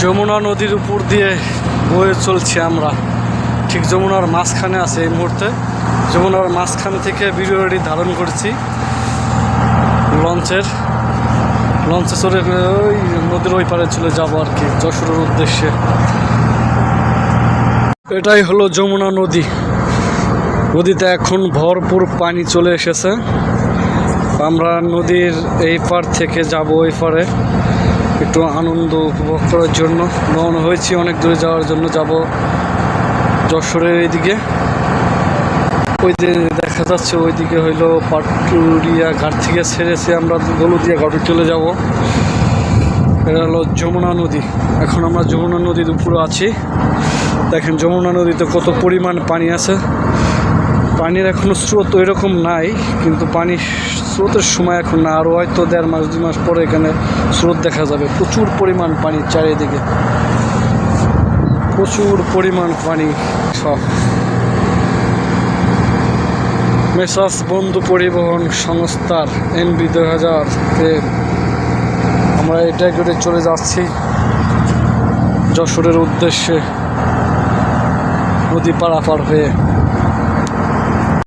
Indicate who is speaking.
Speaker 1: যমুনা নদীর উপর দিয়ে বয়ে চলছি আমরা, ঠিক যমুনার মাঝখানে আছে এই মুহূর্তে। যমুনার মাঝখান থেকে ভিডিওটি ধারণ করছি লঞ্চে চড়ে ওই নদীর ওই পারে চলে যাবো আর কি, যশোরের উদ্দেশ্যে। এটাই হলো যমুনা নদী। নদীতে এখন ভরপুর পানি চলে এসেছে। আমরা নদীর এই পার থেকে যাব ওই পারে একটু আনন্দ উপভোগ করার জন্য রওনা হয়েছি। অনেক দূরে যাওয়ার জন্য যাব যশোরের এইদিকে। ওই যে দেখা যাচ্ছে ওইদিকে হইলো পাটুরিয়া ঘাট থেকে ছেড়েছে, আমরা গলুদিয়া ঘাটে চলে যাব। এটা হলো যমুনা নদী। এখন আমরা যমুনা নদীর উপরে আছি। দেখেন যমুনা নদীতে কত পরিমাণ পানি আছে। পানির এখনো স্রোত ওই রকম নাই, কিন্তু পানির স্রোতের সময় এখন না, আরও হয়তো 1.5 মাস 2 মাস পরে এখানে স্রোত দেখা যাবে। প্রচুর পরিমাণ পানি চারিদিকে, প্রচুর পরিমাণ পানি। সব মেসার্স বন্ধু পরিবহন সংস্থার NB 2000-তে আমরা এটা করে চলে যাচ্ছি যশোরের উদ্দেশ্যে নদী পারাপার হয়ে।